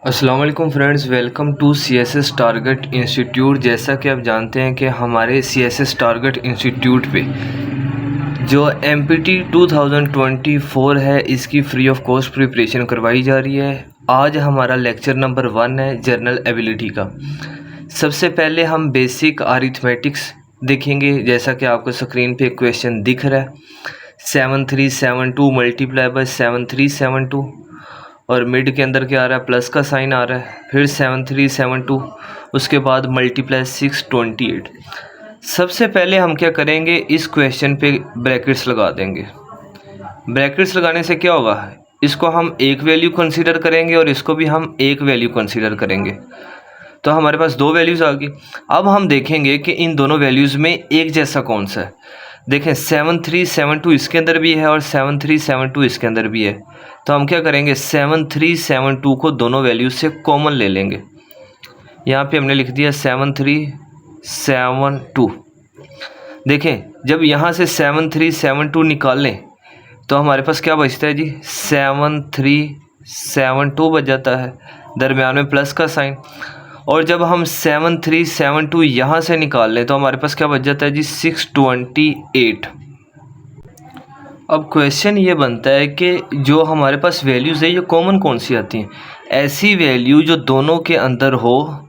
अस्सलाम वालेकुम friends, welcome to CSS target institute. जैसा कि आप जानते हैं कि हमारे CSS टारगेट इंस्टीट्यूट पे जो MPT 2024 है इसकी फ्री ऑफ कॉस्ट प्रिपरेशन करवाई जा रही है। आज हमारा लेक्चर नंबर 1 है जनरल एबिलिटी का। सबसे पहले हम बेसिक अरिथमेटिक्स देखेंगे। जैसा कि आपको स्क्रीन पे क्वेश्चन दिख रहा है 7372 मल्टीप्लाई बाय 7372 और मिड के अंदर क्या आ रहा है, प्लस का साइन आ रहा है। फिर 7372 उसके बाद मल्टीप्लाई 628। सबसे पहले हम क्या करेंगे, इस क्वेश्चन पे ब्रैकेट्स लगा देंगे। ब्रैकेट्स लगाने से क्या होगा, इसको हम एक वैल्यू कंसीडर करेंगे और इसको भी हम एक वैल्यू कंसीडर करेंगे, तो हमारे पास दो वैल्यूज़ आ गई। अब हम देखेंगे कि इन दोनों वैल्यूज़ में एक जैसा कौन सा है। देखें 7372 इसके अंदर भी है और 7372 इसके अंदर भी है, तो हम क्या करेंगे 7372 को दोनों वैल्यूज से कॉमन ले लेंगे। यहाँ पे हमने लिख दिया 7372। देखें जब यहाँ से 7372 निकाल लें तो हमारे पास क्या बचता है जी, 7372 बच जाता है, दरम्यान में प्लस का साइन। और जब हम 7372 यहाँ से निकाल लें तो हमारे पास क्या बच जाता है जी, 628। अब क्वेश्चन ये बनता है कि जो हमारे पास वैल्यूज़ है ये कॉमन कौन सी आती हैं। ऐसी वैल्यू जो दोनों के अंदर हो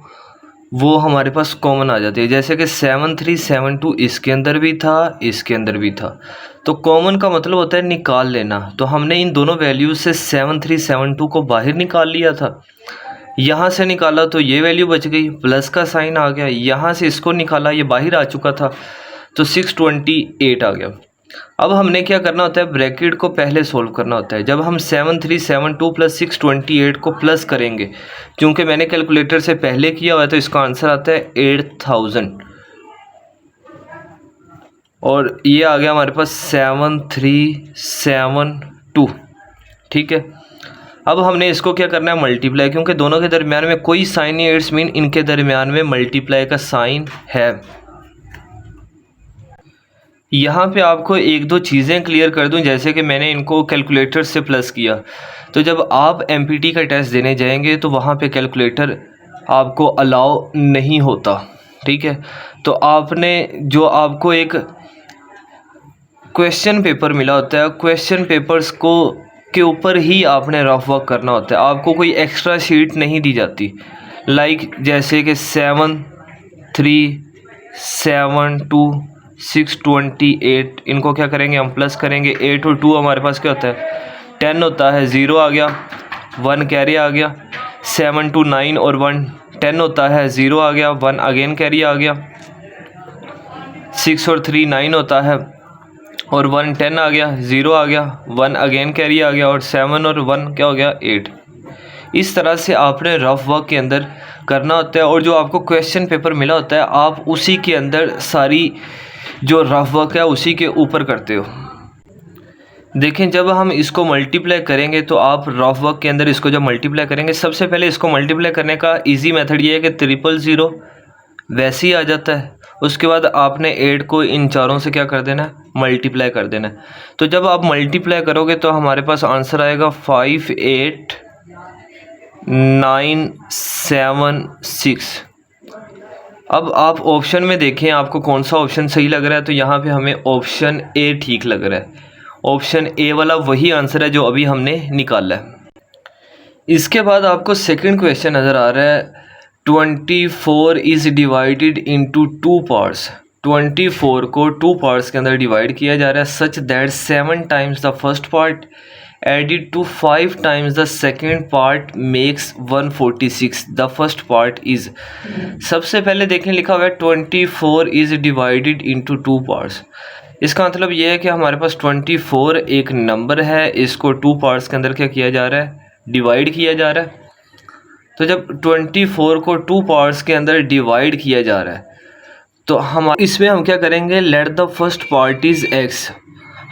वो हमारे पास कॉमन आ जाती है। जैसे कि 7372 इसके अंदर भी था, इसके अंदर भी था, तो कॉमन का मतलब होता है निकाल लेना। तो हमने इन दोनों वैल्यूज से 7372 को बाहर निकाल लिया था। यहाँ से निकाला तो ये वैल्यू बच गई, प्लस का साइन आ गया। यहाँ से इसको निकाला, ये बाहर आ चुका था, तो 628 आ गया। अब हमने क्या करना होता है, ब्रैकेट को पहले सोल्व करना होता है। जब हम 7372 प्लस 628 को प्लस करेंगे, क्योंकि मैंने कैलकुलेटर से पहले किया हुआ है तो इसका आंसर आता है 8000 और ये आ गया हमारे पास 7372। ठीक है, अब हमने इसको क्या करना है, मल्टीप्लाई, क्योंकि दोनों के दरमियान में कोई साइन नहीं है, इट्स मीन इनके दरमियान में मल्टीप्लाई का साइन है। यहाँ पे आपको एक दो चीज़ें क्लियर कर दूं, जैसे कि मैंने इनको कैलकुलेटर से प्लस किया, तो जब आप MPT का टेस्ट देने जाएंगे तो वहाँ पे कैलकुलेटर आपको अलाउ नहीं होता। ठीक है, तो आपने जो आपको एक क्वेश्चन पेपर मिला होता है, क्वेश्चन पेपर्स को के ऊपर ही आपने रफ वर्क करना होता है। आपको कोई एक्स्ट्रा शीट नहीं दी जाती। लाइक जैसे कि 7372 628, इनको क्या करेंगे हम प्लस करेंगे। 8 और 2 हमारे पास क्या होता है, 10 होता है, 0 आ गया, 1 कैरी आ गया। 7 2 9 और 1 10 होता है, 0 आ गया, 1 अगेन कैरी आ गया। 6 और 3 9 होता है और 1 10 आ गया, 0 आ गया, 1 अगेन कैरी आ गया और 7 और 1 क्या हो गया, 8। इस तरह से आपने रफ वर्क के अंदर करना होता है और जो आपको क्वेश्चन पेपर मिला होता है आप उसी के अंदर सारी जो रफ वर्क है उसी के ऊपर करते हो। देखें जब हम इसको मल्टीप्लाई करेंगे तो आप रफ वर्क के अंदर इसको जब मल्टीप्लाई करेंगे, सबसे पहले इसको मल्टीप्लाई करने का इजी मेथड ये है कि 000 वैसे ही आ जाता है। उसके बाद आपने 8 को इन चारों से क्या कर देना है, मल्टीप्लाई कर देना है। तो जब आप मल्टीप्लाई करोगे तो हमारे पास आंसर आएगा 58976। अब आप ऑप्शन में देखें आपको कौन सा ऑप्शन सही लग रहा है, तो यहाँ पे हमें ऑप्शन ए ठीक लग रहा है। ऑप्शन ए वाला वही आंसर है जो अभी हमने निकाला है। इसके बाद आपको सेकंड क्वेश्चन नज़र आ रहा है, 24 इज़ डिवाइडेड इनटू 2 पार्ट्स। 24 को 2 पार्ट्स के अंदर डिवाइड किया जा रहा है, such that 7 times the first part added to 5 times the second part makes 146. The first part is, सबसे पहले देखें लिखा हुआ है 24 is divided into 2 parts। इसका मतलब ये है कि हमारे पास 24 एक नंबर है, इसको 2 पार्ट्स के अंदर क्या किया जा रहा है, डिवाइड किया जा रहा है। तो जब 24 को 2 पार्ट्स के अंदर डिवाइड किया जा रहा है तो हम इसमें हम क्या करेंगे, let the first part is x।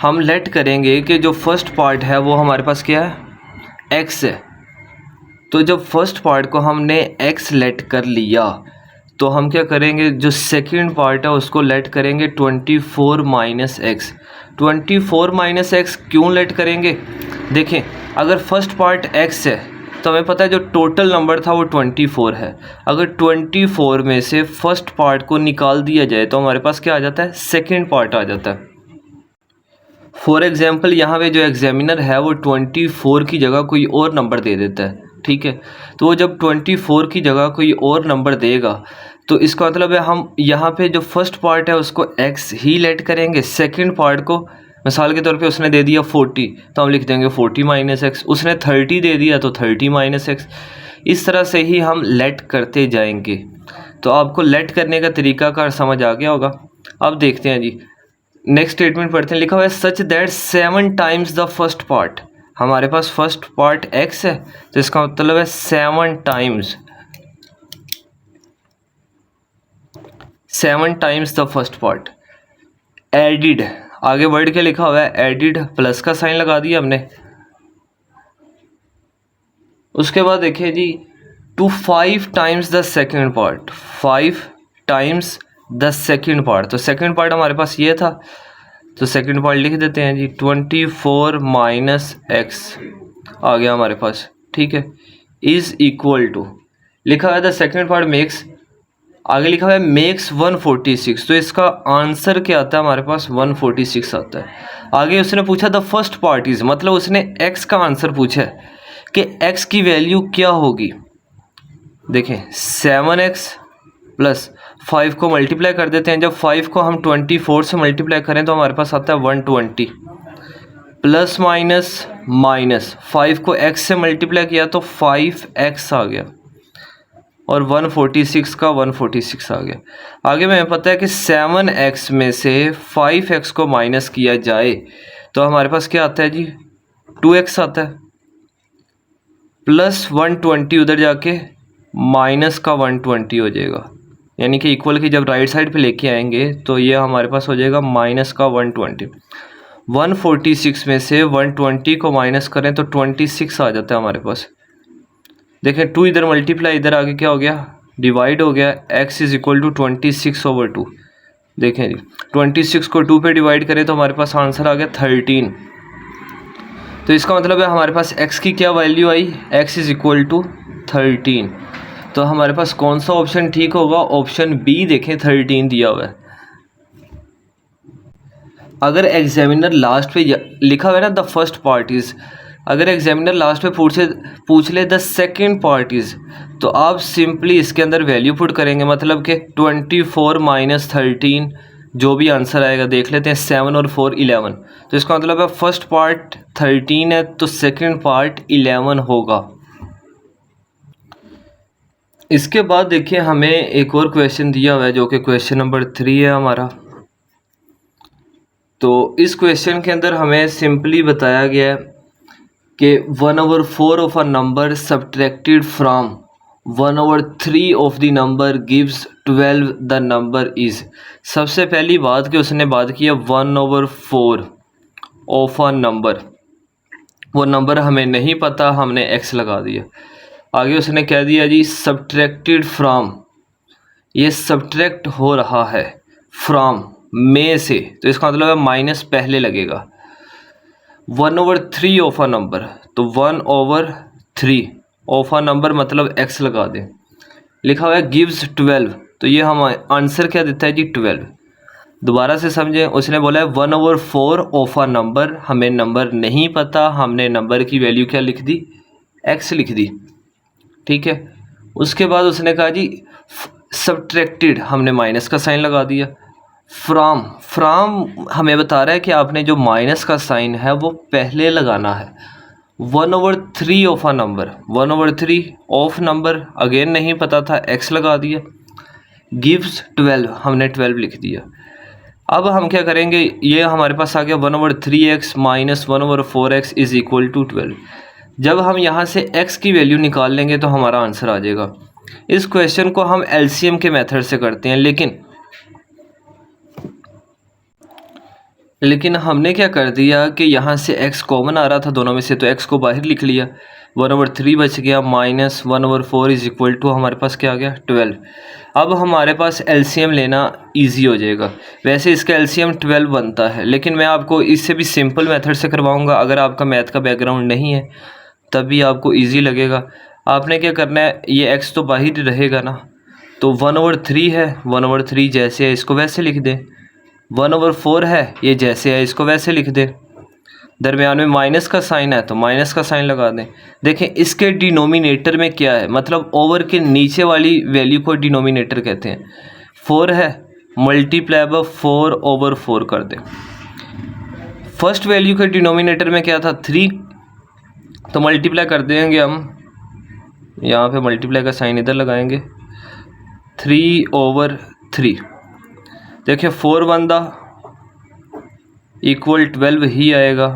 हम लेट करेंगे कि जो फर्स्ट पार्ट है वो हमारे पास क्या है, x है। तो जब फर्स्ट पार्ट को हमने x लेट कर लिया तो हम क्या करेंगे, जो सेकंड पार्ट है उसको लेट करेंगे 24 माइनस एक्स। 24 माइनस एक्स क्यों लेट करेंगे, देखें अगर फर्स्ट पार्ट x है तो तो हमें पता है जो टोटल नंबर था वो 24 है। अगर 24 में से फर्स्ट पार्ट को निकाल दिया जाए तो हमारे पास क्या आ जाता है, सेकंड पार्ट आ जाता है। फॉर एग्जांपल यहाँ पे जो एग्जामिनर है वो 24 की जगह कोई और नंबर दे देता है, ठीक है। तो वो जब 24 की जगह कोई और नंबर देगा तो इसका मतलब है हम यहाँ पे जो फर्स्ट पार्ट है उसको x ही लेट करेंगे, सेकंड पार्ट को मिसाल के तौर पे उसने दे दिया 40 तो हम लिख देंगे 40 माइनस एक्स, उसने 30 दे दिया तो 30 माइनस एक्स। इस तरह से ही हम लेट करते जाएंगे। तो आपको लेट करने का तरीकाकार समझ आ गया होगा। अब देखते हैं जी, नेक्स्ट स्टेटमेंट पढ़ते हैं। लिखा हुआ है such that 7 times the first part. हमारे पास फर्स्ट पार्ट x है तो इसका मतलब है 7 times the first part. Added, आगे वर्ड क्या लिखा हुआ है, एडिड प्लस का साइन लगा दिया हमने। उसके बाद देखिए जी, to 5 times the second part, 5 times the second part. तो सेकेंड पार्ट हमारे पास ये था तो सेकेंड पार्ट लिख देते हैं जी, 24 माइनस एक्स आ गया हमारे पास, ठीक है, इज इक्वल टू, लिखा हुआ है द सेकेंड पार्ट मेक्स, आगे लिखा हुआ है मेक्स 146। तो इसका आंसर क्या आता है हमारे पास, 146 आता है। आगे उसने पूछा द फर्स्ट पार्ट इज, मतलब उसने x का आंसर पूछा है कि x की वैल्यू क्या होगी। देखें 7x प्लस 5 को मल्टीप्लाई कर देते हैं। जब 5 को हम 24 से मल्टीप्लाई करें तो हमारे पास आता है 120, प्लस माइनस माइनस 5 को x से मल्टीप्लाई किया तो 5x आ गया और 146 का 146 आ गया। आगे हमें पता है कि 7x में से 5x को माइनस किया जाए तो हमारे पास क्या आता है जी, 2x आता है, प्लस 120 उधर जाके माइनस का 120 हो जाएगा, यानी कि इक्वल की जब राइट साइड पे लेके आएंगे तो ये हमारे पास हो जाएगा माइनस का 120। 146 में से 120 को माइनस करें तो 26 आ जाता है हमारे पास। देखें 2 इधर मल्टीप्लाई, इधर आगे क्या हो गया, डिवाइड हो गया, x इज इक्वल टू 26/2। देखें जी 26 को 2 पे डिवाइड करें तो हमारे पास आंसर आ गया 13। तो इसका मतलब है हमारे पास x की क्या वैल्यू आई, x इज इक्वल टू 13। तो हमारे पास कौन सा ऑप्शन ठीक होगा, ऑप्शन बी देखें 13 दिया हुआ है। अगर एग्जामिनर लास्ट पे लिखा हुआ है ना द फर्स्ट पार्ट इज, अगर एग्जामिनर लास्ट पे पूछ ले द सेकंड पार्ट इज, तो आप सिंपली इसके अंदर वैल्यू पुट करेंगे, मतलब कि 24 माइनस 13 जो भी आंसर आएगा, देख लेते हैं 7 और 4 11। तो इसका मतलब है फर्स्ट पार्ट 13 है तो सेकंड पार्ट 11 होगा। इसके बाद देखिए हमें एक और क्वेश्चन दिया हुआ है जो कि क्वेश्चन नंबर 3 है हमारा। तो इस क्वेश्चन के अंदर हमें सिंपली बताया गया है कि 1/4 of a number subtracted from 1/3 of the number gives 12 the number is. सबसे पहली बात कि उसने बात की है 1/4 ऑफ अ नंबर, वो नंबर हमें नहीं पता, हमने x लगा दिया। आगे उसने कह दिया जी सब्ट्रैक्टेड फ्रॉम, ये सब्ट्रैक्ट हो रहा है फ्रॉम में से, तो इसका मतलब है माइनस पहले लगेगा। 1/3 ऑफ अ नंबर, तो 1/3 ऑफ अ नंबर मतलब x लगा दें। लिखा हुआ है गिव्स 12, तो ये हम आंसर क्या देता है जी 12। दोबारा से समझें, उसने बोला है 1/4 ऑफ अ नंबर, हमें नंबर नहीं पता, हमने नंबर की वैल्यू क्या लिख दी, x लिख दी, ठीक है। उसके बाद उसने कहा जी सब्ट्रैक्टेड, हमने माइनस का साइन लगा दिया। फ्रॉम, फ्रॉम हमें बता रहा है कि आपने जो माइनस का साइन है वो पहले लगाना है। 1/3 of a number, 1/3 of number again नहीं पता था, x लगा दिया। गिव्स 12, हमने 12 लिख दिया। अब हम क्या करेंगे, ये हमारे पास आ गया 1/3x minus 1/4x is equal to 12। जब हम यहाँ से x की वैल्यू निकाल लेंगे तो हमारा आंसर आ जाएगा। इस क्वेश्चन को हम एलसीएम के मेथड से करते हैं, लेकिन हमने क्या कर दिया कि यहाँ से x कॉमन आ रहा था दोनों में से, तो x को बाहर लिख लिया, 1/3 बच गया माइनस 1/4 इज इक्वल टू हमारे पास क्या आ गया 12। अब हमारे पास एलसीएम लेना इजी हो जाएगा। वैसे इसका एलसीएम 12 बनता है, लेकिन मैं आपको इससे भी सिंपल मेथड से करवाऊंगा। अगर आपका मैथ का बैकग्राउंड नहीं है तभी आपको इजी लगेगा। आपने क्या करना है, ये x तो बाहर रहेगा ना, तो 1/3 है, 1/3 जैसे है इसको वैसे लिख दें। 1/4 है, ये जैसे है इसको वैसे लिख दें। दरमियान में माइनस का साइन है तो माइनस का साइन लगा दें। देखें इसके डिनोमिनेटर में क्या है, मतलब ओवर के नीचे वाली वैल्यू को डिनोमिनेटर कहते हैं। 4 है, मल्टीप्लाई बाय 4/4 कर दें। फर्स्ट वैल्यू के डिनोमिनेटर में क्या था, 3, तो मल्टीप्लाई कर देंगे हम, यहाँ पे मल्टीप्लाई का साइन इधर लगाएंगे, 3/3। देखिए 4 बंदा इक्वल 12 ही आएगा।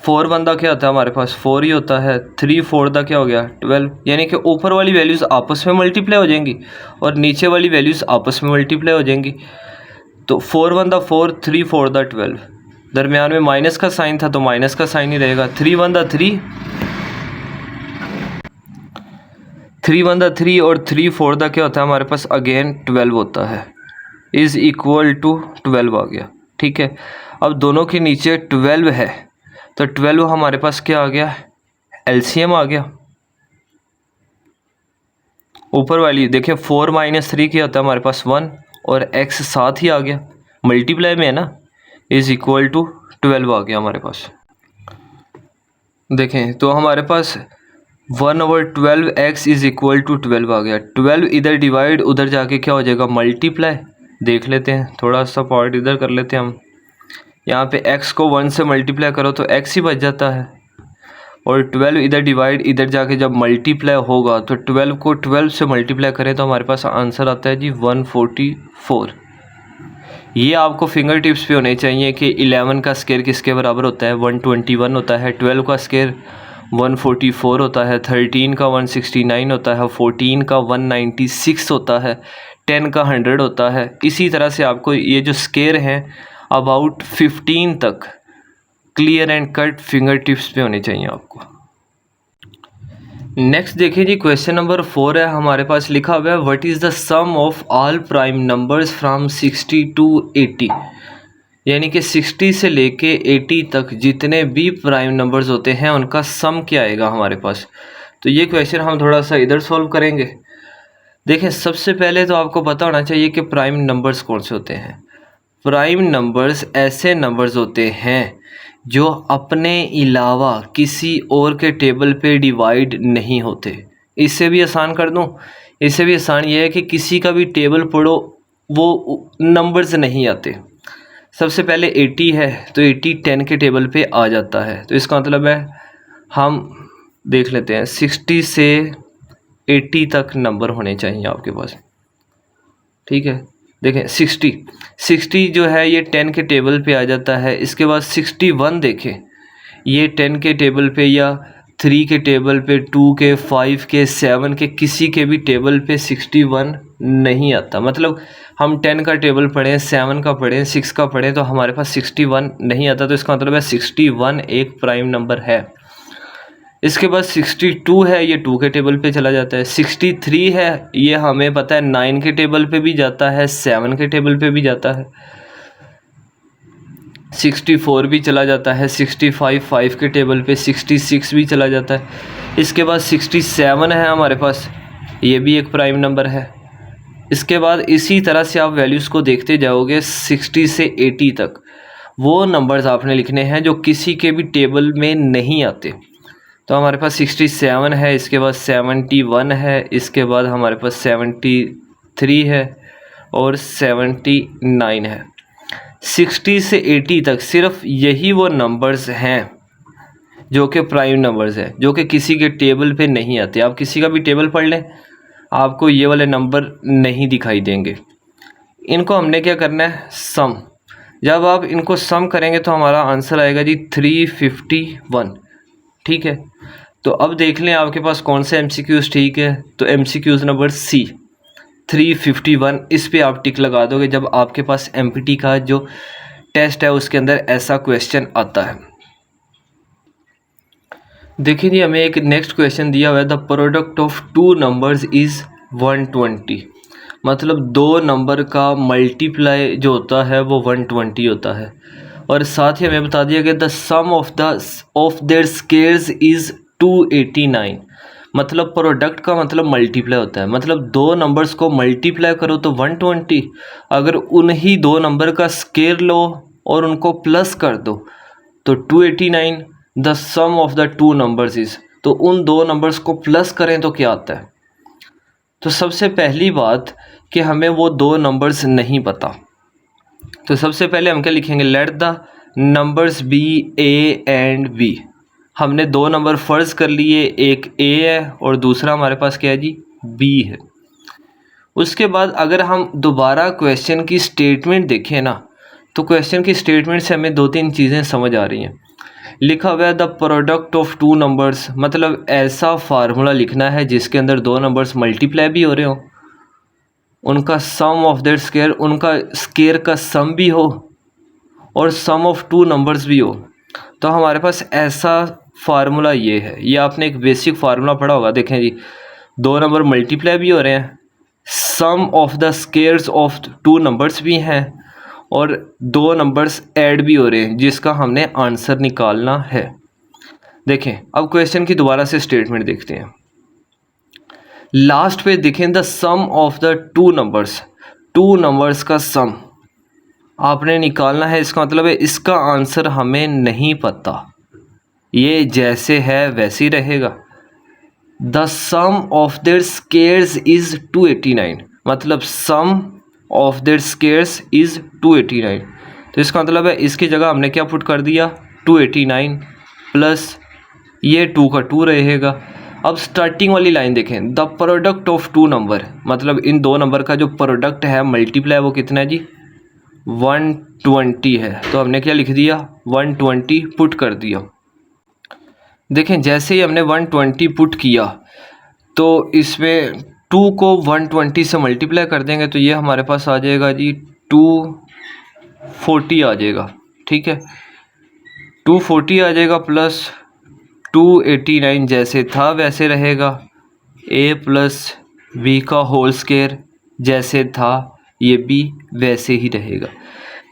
4 बंदा क्या होता है हमारे पास, 4 ही होता है। 3/4 दा क्या हो गया, 12, यानी कि ऊपर वाली वैल्यूज़ आपस में मल्टीप्लाई हो जाएंगी और नीचे वाली वैल्यूज़ आपस में मल्टीप्लाई हो जाएंगी। तो 4 बंदा 4, 3/4 दा 12, दरमियान में माइनस का साइन था तो माइनस का साइन ही रहेगा। 3 बंदा 3, 3 बंदा 3 और 3/4 दा क्या होता है हमारे पास, अगेन 12 होता है, इज़ इक्वल टू 12 आ गया। ठीक है, अब दोनों के नीचे 12 है तो 12 हमारे पास क्या आ गया, एलसीएम आ गया। ऊपर वाली देखिए 4 - 3 क्या होता है हमारे पास 1 और x साथ ही आ गया, मल्टीप्लाई में है ना, इज़ इक्वल टू 12 आ गया हमारे पास। देखें तो हमारे पास 1/12 x इज़ इक्वल टू 12 आ गया। 12 इधर डिवाइड, उधर जाके क्या हो जाएगा, मल्टीप्लाई। देख लेते हैं, थोड़ा सा पार्ट इधर कर लेते हैं हम। यहाँ पे x को 1 से मल्टीप्लाई करो तो x ही बच जाता है, और 12 इधर डिवाइड, इधर जाके जब मल्टीप्लाई होगा तो 12 को 12 से मल्टीप्लाई करें तो हमारे पास आंसर आता है जी 144। ये आपको फिंगर टिप्स पे होने चाहिए कि 11 का स्केयर किसके बराबर होता है, 121 होता है। 12 का स्केयर 144 होता है। 13 का 169 होता है। 14 का 196 होता है। 10 का 100 होता है। इसी तरह से आपको ये जो स्केयर हैं अबाउट 15 तक clear and cut finger tips पे होने चाहिए आपको। नेक्स्ट देखिए जी, क्वेश्चन नंबर 4 है हमारे पास, लिखा हुआ है what is the sum of all prime numbers from 60 to 80। यानी कि 60 से लेके 80 तक जितने भी प्राइम नंबर्स होते हैं उनका सम क्या आएगा हमारे पास। तो ये क्वेश्चन हम थोड़ा सा इधर सॉल्व करेंगे। देखें सबसे पहले तो आपको पता होना चाहिए कि प्राइम नंबर्स कौन से होते हैं। प्राइम नंबर्स ऐसे नंबर्स होते हैं जो अपने अलावा किसी और के टेबल पे डिवाइड नहीं होते। इससे भी आसान कर दूं, इससे भी आसान ये है कि किसी का भी टेबल पढ़ो वो नंबर्स नहीं आते। सबसे पहले 80 है तो 80 10 के टेबल पे आ जाता है, तो इसका मतलब है हम देख लेते हैं 60 से 80 तक नंबर होने चाहिए आपके पास। ठीक है, देखें 60 जो है ये 10 के टेबल पे आ जाता है। इसके बाद 61 देखें, ये 10 के टेबल पे या 3 के टेबल पे, 2 के, 5 के, 7 के, किसी के भी टेबल पे 61 नहीं आता। मतलब हम 10 का टेबल पढ़ें, 7 का पढ़ें, 6 का पढ़ें तो हमारे पास 61 नहीं आता। तो इसका मतलब है 61 एक प्राइम नंबर है। इसके बाद 62 है, ये 2 के टेबल पे चला जाता है। 63 है, ये हमें पता है 9 के टेबल पे भी जाता है, 7 के टेबल पे भी जाता है। 64 भी चला जाता है। 65 5 के टेबल पे, 66 भी चला जाता है। इसके बाद 67 है हमारे पास, ये भी एक प्राइम नंबर है। इसके बाद इसी तरह से आप वैल्यूज़ को देखते जाओगे 60 से 80 तक। वो नंबर्स आपने लिखने हैं जो किसी के भी टेबल में नहीं आते। तो हमारे पास 67 है, इसके बाद 71 है, इसके बाद हमारे पास 73 है और 79 है। 60 से 80 तक सिर्फ यही वो नंबर्स हैं जो कि प्राइम नंबर्स हैं, जो कि किसी के टेबल पे नहीं आते। आप किसी का भी टेबल पढ़ लें, आपको ये वाले नंबर नहीं दिखाई देंगे। इनको हमने क्या करना है, सम। जब आप इनको सम करेंगे तो हमारा आंसर आएगा जी 351। ठीक है, तो अब देख लें आपके पास कौन से MCQs ठीक है। तो MCQs नंबर C 351, इस पे आप टिक लगा दोगे जब आपके पास MPT का जो टेस्ट है उसके अंदर ऐसा क्वेश्चन आता है। देखिए जी, हमें एक नेक्स्ट क्वेश्चन दिया हुआ है, the product of 2 numbers is 120। मतलब 2 नंबर का मल्टीप्लाई जो होता है वो 120 होता है। और साथ ही हमें बता दिया गया the sum of their squares is 289, मतलब प्रोडक्ट का मतलब मल्टीप्लाई होता है, मतलब दो नंबर्स को मल्टीप्लाई करो तो 120, अगर उन्हीं दो नंबर का स्केयर लो और उनको प्लस कर दो तो 289, the sum of the two numbers is, तो उन दो नंबर्स को प्लस करें तो क्या आता है। तो सबसे पहली बात कि हमें वो दो नंबर्स नहीं पता, तो सबसे पहले हम क्या लिखेंगे, let the numbers be A and B. हमने दो नंबर फ़र्ज कर लिए, एक ए है और दूसरा हमारे पास क्या है जी, बी है। उसके बाद अगर हम दोबारा क्वेश्चन की स्टेटमेंट देखें ना, तो क्वेश्चन की स्टेटमेंट से हमें दो तीन चीज़ें समझ आ रही हैं। लिखा हुआ है the product of two numbers, मतलब ऐसा फार्मूला लिखना है जिसके अंदर दो नंबर्स मल्टीप्लाई भी हो रहे हो, उनका सम ऑफ देयर स्केयर, उनका स्केयर का सम भी हो और सम ऑफ टू नंबर्स भी हो। तो हमारे पास ऐसा फार्मूला ये है, ये आपने एक बेसिक फार्मूला पढ़ा होगा, देखें जी, दो नंबर मल्टीप्लाई भी हो रहे हैं, sum of the squares of two numbers भी हैं और दो नंबर्स ऐड भी हो रहे हैं, जिसका हमने आंसर निकालना है। देखें अब क्वेश्चन की दोबारा से स्टेटमेंट देखते हैं। लास्ट पे देखें, the sum of the two numbers का सम आपने निकालना है, इसका मतलब है इसका आंसर हमें नहीं पता, ये जैसे है वैसे ही रहेगा। The sum of their squares is 289, मतलब sum of their squares is 289, तो इसका मतलब है इसकी जगह हमने क्या पुट कर दिया, 289 प्लस ये 2 का 2 रहेगा। अब स्टार्टिंग वाली लाइन देखें, the product of two number, मतलब इन दो नंबर का जो प्रोडक्ट है मल्टीप्लाई वो कितना है जी, 120 है, तो हमने क्या लिख दिया, 120 पुट कर दिया। देखें जैसे ही हमने 120 पुट किया तो इसमें 2 को 120 से मल्टीप्लाई कर देंगे तो ये हमारे पास आ जाएगा जी 240 आ जाएगा, ठीक है, 240 आ जाएगा प्लस 289 जैसे था वैसे रहेगा, a प्लस बी का होल स्केयर जैसे था ये भी वैसे ही रहेगा।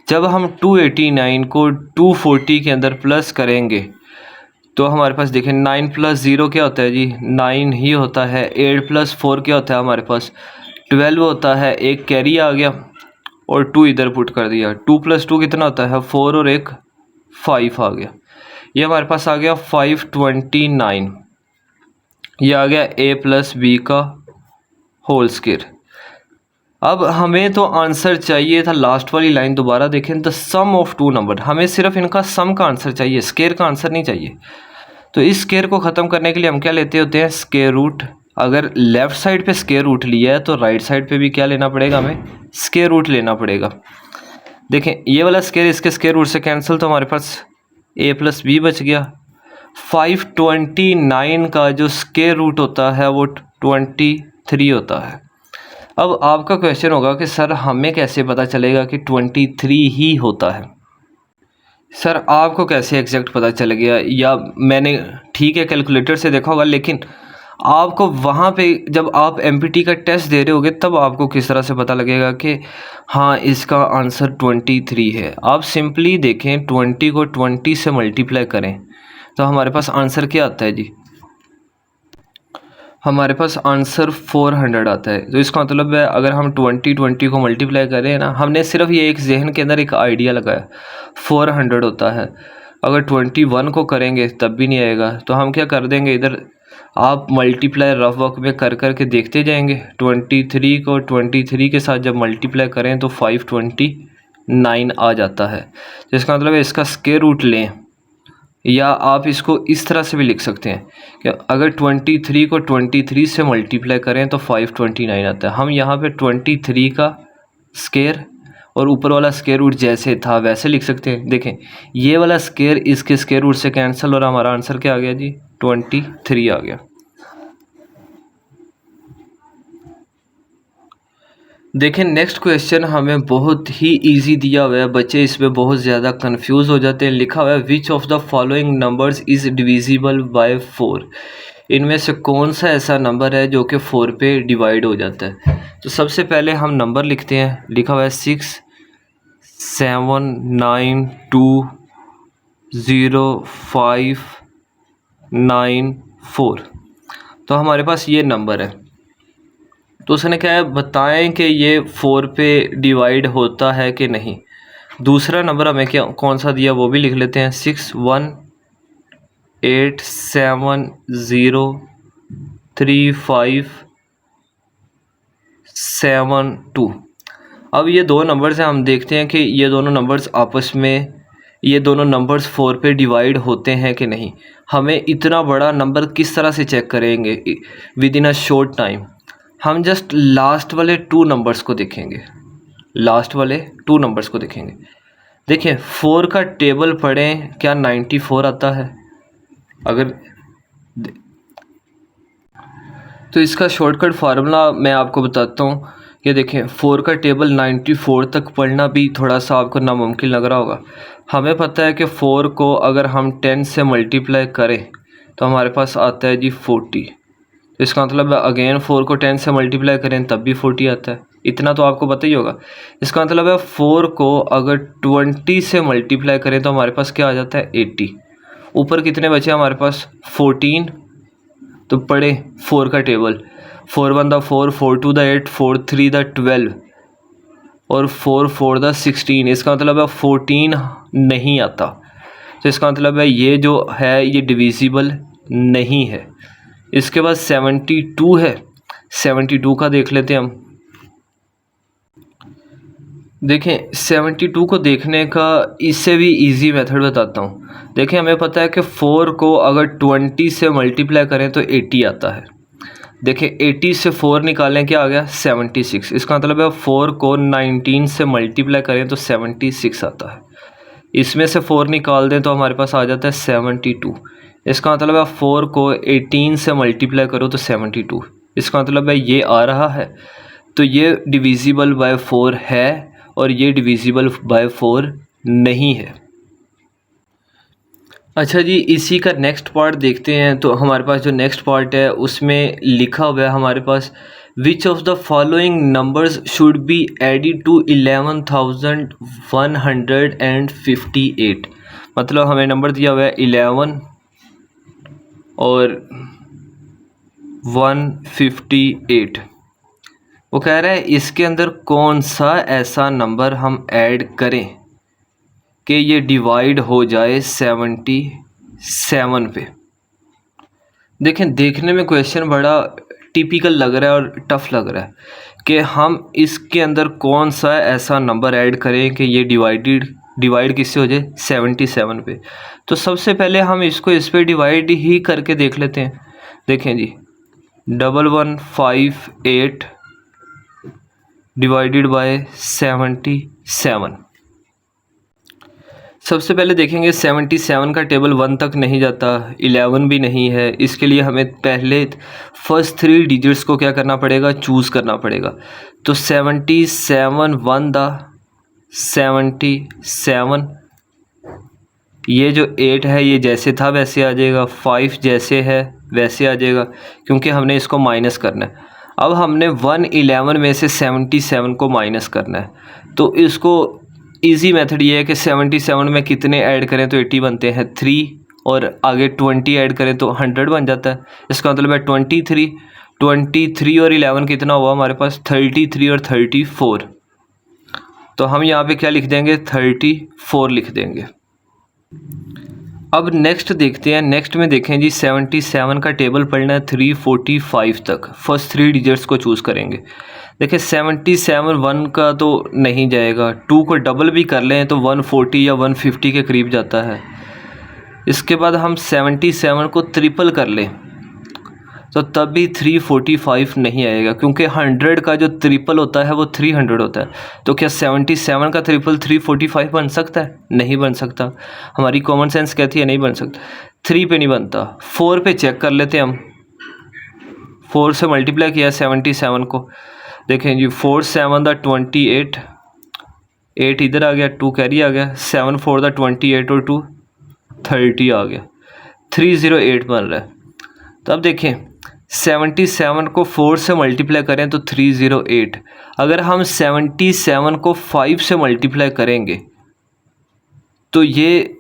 जब हम 289 को 240 के अंदर प्लस करेंगे तो हमारे पास देखें 9 प्लस 0 क्या होता है जी, 9 ही होता है। 8 प्लस 4 क्या होता है हमारे पास, 12 होता है, एक कैरी आ गया और 2 इधर पुट कर दिया, 2 प्लस 2 कितना होता है 4 और एक 5 आ गया, ये हमारे पास आ गया 529, ये आ गया a प्लस बी का होल स्केयर। अब हमें तो आंसर चाहिए था, लास्ट वाली लाइन दोबारा देखें, the sum of two number, हमें सिर्फ इनका सम का आंसर चाहिए, स्केयर का आंसर नहीं चाहिए। तो इस स्केयर को ख़त्म करने के लिए हम क्या लेते होते हैं, स्केयर रूट। अगर लेफ़्ट साइड पे स्केयर रूट लिया है तो राइट साइड पे भी क्या लेना पड़ेगा, हमें स्केयर रूट लेना पड़ेगा। देखें ये वाला स्केयर इसके स्केयर रूट से कैंसिल, तो हमारे पास a प्लस बी बच गया। 529 का जो स्केयर रूट होता है वो 23 होता है। अब आपका क्वेश्चन होगा कि सर हमें कैसे पता चलेगा कि 23 ही होता है। सर आपको कैसे एग्जैक्ट पता चल गया, या मैंने ठीक है कैलकुलेटर से देखा होगा, लेकिन आपको वहाँ पे जब आप MPT का टेस्ट दे रहे होगे तब आपको किस तरह से पता लगेगा कि हाँ इसका आंसर 23 है। आप सिंपली देखें 20 को 20 से मल्टीप्लाई करें तो हमारे पास आंसर क्या आता है जी, हमारे पास आंसर 400 आता है। तो इसका मतलब है अगर हम 20 को मल्टीप्लाई करें ना, हमने सिर्फ ये एक जहन के अंदर एक आइडिया लगाया 400 होता है, अगर 21 को करेंगे तब भी नहीं आएगा, तो हम क्या कर देंगे, इधर आप मल्टीप्लाई रफ वर्क में कर कर के देखते जाएंगे। 23 को 23 के साथ जब मल्टीप्लाई करें तो 529 आ जाता है। तो इसका मतलब है इसका स्क्वायर रूट लें, या आप इसको इस तरह से भी लिख सकते हैं कि अगर 23 को 23 से मल्टीप्लाई करें तो 529 आता है। हम यहाँ पे 23 का स्क्वायर और ऊपर वाला स्क्वायर रूट जैसे था वैसे लिख सकते हैं। देखें ये वाला स्क्वायर इसके स्क्वायर रूट से कैंसिल और हमारा आंसर क्या आ गया जी, 23 आ गया। देखें नेक्स्ट क्वेश्चन हमें बहुत ही इजी दिया हुआ है, बच्चे इसमें बहुत ज़्यादा कंफ्यूज हो जाते हैं। लिखा हुआ है विच of the following numbers is divisible by 4, इनमें से कौन सा ऐसा नंबर है जो कि 4 पे डिवाइड हो जाता है। तो सबसे पहले हम नंबर लिखते हैं, लिखा हुआ है 6 7 9 2 0 5 9 4। तो हमारे पास ये नंबर है। तो उसने क्या है, बताएं कि ये 4 पे डिवाइड होता है कि नहीं। दूसरा नंबर हमें क्या कौन सा दिया वो भी लिख लेते हैं, 618703572। अब ये दो नंबर्स हैं, हम देखते हैं कि ये दोनों नंबर्स आपस में, ये दोनों नंबर्स 4 पे डिवाइड होते हैं कि नहीं। हमें इतना बड़ा नंबर किस तरह से चेक करेंगे with in a short time. हम जस्ट लास्ट वाले 2 नंबर्स को देखेंगे, लास्ट वाले 2 नंबर्स को देखेंगे। देखिए 4 का टेबल पढ़ें, क्या 94 आता है? अगर तो इसका शॉर्टकट फार्मूला मैं आपको बताता हूँ कि देखें 4 का टेबल 94 तक पढ़ना भी थोड़ा सा आपको नामुमकिन लग रहा होगा। हमें पता है कि 4 को अगर हम 10 से मल्टीप्लाई करें तो हमारे पास आता है जी 40। तो इसका मतलब अगेन 4 को 10 से मल्टीप्लाई करें तब भी 40 आता है, इतना तो आपको पता ही होगा। इसका मतलब है 4 को अगर 20 से मल्टीप्लाई करें तो हमारे पास क्या आ जाता है 80। ऊपर कितने बचे हमारे पास 14। तो पढ़े 4 का टेबल, 4 1 द 4, 4 2 द 8, 4 3 द 12 और 4 4 द 16। इसका मतलब है 14 नहीं आता। तो इसका मतलब है ये जो है ये डिविजिबल नहीं है। इसके बाद 72 है, 72 का देख लेते हैं हम। देखें 72 को देखने का इससे भी इजी मेथड बताता हूँ। देखें हमें पता है कि 4 को अगर 20 से मल्टीप्लाई करें तो 80 आता है। देखें 80 से 4 निकालें, क्या आ गया 76। इसका मतलब है 4 को 19 से मल्टीप्लाई करें तो 76 आता है। इसमें से 4 निकाल दें तो हमारे पास आ जाता है 72। इसका मतलब है 4 को 18 से मल्टीप्लाई करो तो 72। इसका मतलब है ये आ रहा है। तो ये डिविजिबल बाय 4 है और ये डिविजिबल बाय 4 नहीं है। अच्छा जी, इसी का नेक्स्ट पार्ट देखते हैं। तो हमारे पास जो नेक्स्ट पार्ट है उसमें लिखा हुआ है हमारे पास, which of the following numbers should be added to 11,158। मतलब हमें नंबर दिया हुआ है 11 और 158। वो कह रहा है इसके अंदर कौन सा ऐसा नंबर हम ऐड करें कि ये डिवाइड हो जाए 77 पे। देखें देखने में क्वेश्चन बड़ा टिपिकल लग रहा है और टफ लग रहा है कि हम इसके अंदर कौन सा ऐसा नंबर ऐड करें कि ये डिवाइड किससे हो जाए 77 पे। तो सबसे पहले हम इसको इस पे डिवाइड ही करके देख लेते हैं। देखें जी 1158 डिवाइडेड बाय 77। सबसे पहले देखेंगे 77 का टेबल 1 तक नहीं जाता, 11 भी नहीं है। इसके लिए हमें पहले फर्स्ट 3 डिजिट्स को क्या करना पड़ेगा, चूज़ करना पड़ेगा। तो 77 1 द 77, ये जो 8 है ये जैसे था वैसे आ जाएगा, 5 जैसे है वैसे आ जाएगा क्योंकि हमने इसको माइनस करना है। अब हमने 111 में से 77 को माइनस करना है। तो इसको इजी मेथड ये है कि 77 में कितने ऐड करें तो 80 बनते हैं, 3 और आगे 20 ऐड करें तो 100 बन जाता है। इसका मतलब है 23 और 11 कितना हुआ हमारे पास 33 और 34। तो हम यहाँ पे क्या लिख देंगे 34 लिख देंगे। अब नेक्स्ट देखते हैं। नेक्स्ट में देखें जी 77 का टेबल पढ़ना है 345 तक। फर्स्ट 3 डिजिट्स को चूज़ करेंगे। देखिए 77 1 का तो नहीं जाएगा, 2 को डबल भी कर लें तो 140 या 150 के करीब जाता है। इसके बाद हम 77 को ट्रिपल कर लें तो तब भी 345 नहीं आएगा क्योंकि 100 का जो ट्रिपल होता है वो 300 होता है। तो क्या 77 का ट्रिपल 345 बन सकता है? नहीं बन सकता। हमारी कॉमन सेंस कहती है नहीं बन सकता। 3 पे नहीं बनता। 4 पे चेक कर लेते हैं हम। 4 से मल्टीप्लाई किया 77 को। देखें जी 4 7 द 28, 8 इधर आ गया, 2 कैरी आ गया, 7 4 द 28 और 2 30 आ गया, 308 बन रहा है। तो अब देखें 77 को 4 से मल्टीप्लाई करें तो 308। अगर हम 77 को 5 से मल्टीप्लाई करेंगे तो ये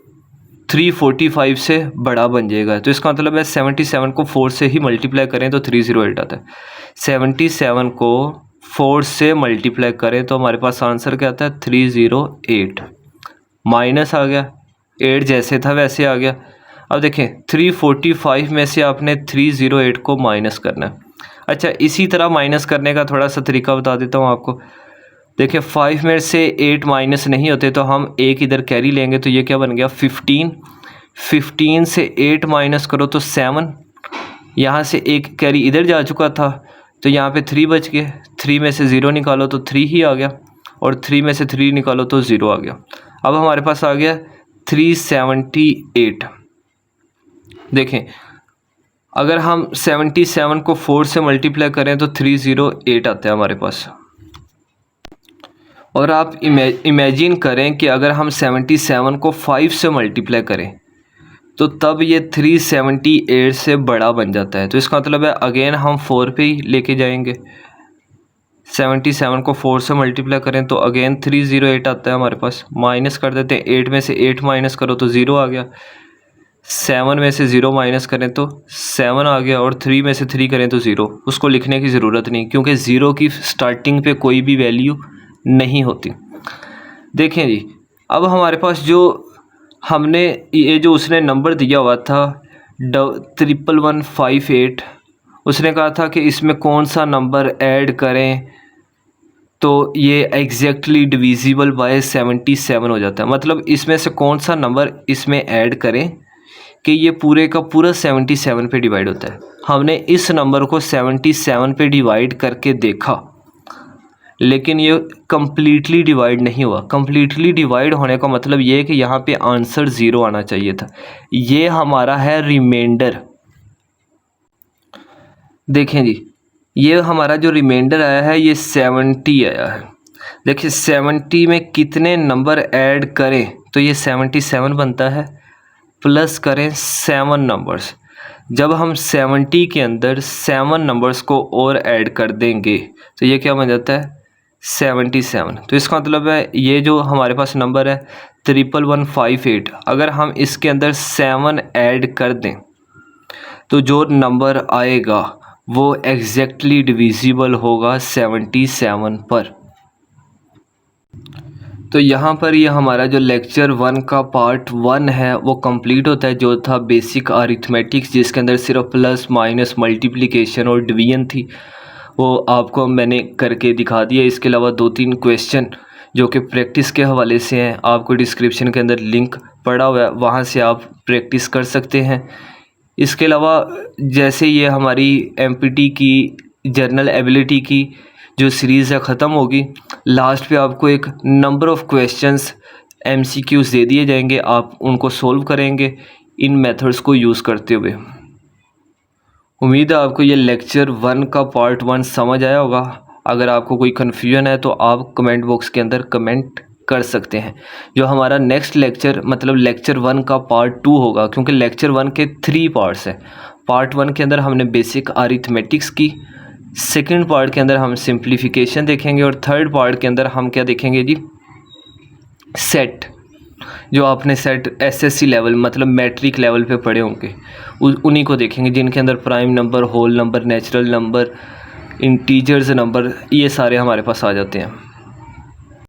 345 से बड़ा बन जाएगा। तो इसका मतलब है 77 को 4 से ही मल्टीप्लाई करें तो 308 आता है। 77 को 4 से मल्टीप्लाई करें तो हमारे पास आंसर क्या आता है 308। माइनस आ गया, 8 जैसे था वैसे आ गया। अब देखें 345 में से आपने 308 को माइनस करना है। अच्छा, इसी तरह माइनस करने का थोड़ा सा तरीका बता देता हूँ आपको। देखिए 5 में से 8 माइनस नहीं होते तो हम एक इधर कैरी लेंगे, तो ये क्या बन गया 15। 15 से 8 माइनस करो तो 7, यहाँ से एक कैरी इधर जा चुका था तो यहाँ पे 3 बच गए। 3 में से 0 निकालो तो 3 ही आ गया, और 3 में से 3 निकालो तो 0 आ गया। अब हमारे पास आ गया 378। देखें अगर हम 77 को 4 से मल्टीप्लाई करें तो 308 आता है हमारे पास। और आप इमेजिन करें कि अगर हम 77 को 5 से मल्टीप्लाई करें तो तब ये 378 से बड़ा बन जाता है। तो इसका मतलब है अगेन हम 4 पे ही लेके जाएंगे। 77 को 4 से मल्टीप्लाई करें तो अगेन 308 आता है हमारे पास। माइनस कर देते हैं, 8 में से 8 माइनस करो तो 0 आ गया। 7 में से 0 माइनस करें तो 7 आ गया, और 3 में से 3 करें तो 0। उसको लिखने की ज़रूरत नहीं, क्योंकि 0 की स्टार्टिंग पे कोई भी वैल्यू नहीं होती। देखें जी, अब हमारे पास जो हमने ये जो उसने नंबर दिया हुआ था 1158, उसने कहा था कि इसमें कौन सा नंबर ऐड करें तो ये एग्जैक्टली डिविजिबल बाय 77 हो जाता है। मतलब इसमें से कौन सा नंबर इसमें ऐड करें कि ये पूरे का पूरा 77 पे डिवाइड होता है। हमने इस नंबर को 77 पे डिवाइड करके देखा, लेकिन ये कम्प्लीटली डिवाइड नहीं हुआ। कम्प्लीटली डिवाइड होने का मतलब ये है कि यहाँ पे आंसर 0 आना चाहिए था। ये हमारा है रिमाइंडर। देखें जी, ये हमारा जो रिमाइंडर आया है ये 70 आया है। देखिए 70 में कितने नंबर ऐड करें तो ये 77 बनता है, प्लस करें 7 नंबर्स। जब हम 70 के अंदर 7 नंबर्स को और ऐड कर देंगे तो ये क्या बन जाता है 77। तो इसका मतलब है ये जो हमारे पास नंबर है 1158, अगर हम इसके अंदर 7 ऐड कर दें तो जो नंबर आएगा वो एग्जैक्टली डिविजिबल होगा 77 पर। तो यहाँ पर ये हमारा जो लेक्चर 1 का पार्ट 1 है वो कंप्लीट होता है, जो था बेसिक अरिथमेटिक्स, जिसके अंदर सिर्फ प्लस माइनस मल्टीप्लिकेशन और डिवीजन थी, वो आपको मैंने करके दिखा दिया। इसके अलावा 2-3 क्वेश्चन जो कि प्रैक्टिस के हवाले से हैं, आपको डिस्क्रिप्शन के अंदर लिंक पड़ा हुआ है, वहाँ से आप प्रैक्टिस कर सकते हैं। इसके अलावा जैसे ये हमारी MPT की जनरल एबिलिटी की जो सीरीज़ है ख़त्म होगी, लास्ट पे आपको एक नंबर ऑफ़ क्वेश्चंस MCQs दे दिए जाएंगे, आप उनको सॉल्व करेंगे इन मेथड्स को यूज़ करते हुए। उम्मीद है आपको ये लेक्चर 1 का पार्ट 1 समझ आया होगा। अगर आपको कोई कन्फ्यूजन है तो आप कमेंट बॉक्स के अंदर कमेंट कर सकते हैं। जो हमारा नेक्स्ट लेक्चर मतलब लेक्चर 1 का पार्ट 2 होगा, क्योंकि लेक्चर 1 के 3 पार्ट्स हैं। पार्ट 1 के अंदर हमने बेसिक अरिथमेटिक्स की, सेकंड पार्ट के अंदर हम सिंप्लीफिकेशन देखेंगे, और थर्ड पार्ट के अंदर हम क्या देखेंगे जी सेट। जो आपने सेट SSC लेवल मतलब मैट्रिक लेवल पे पढ़े होंगे उन्हीं को देखेंगे, जिनके अंदर prime number, whole number, natural number, integers number, ये सारे हमारे पास आ जाते हैं।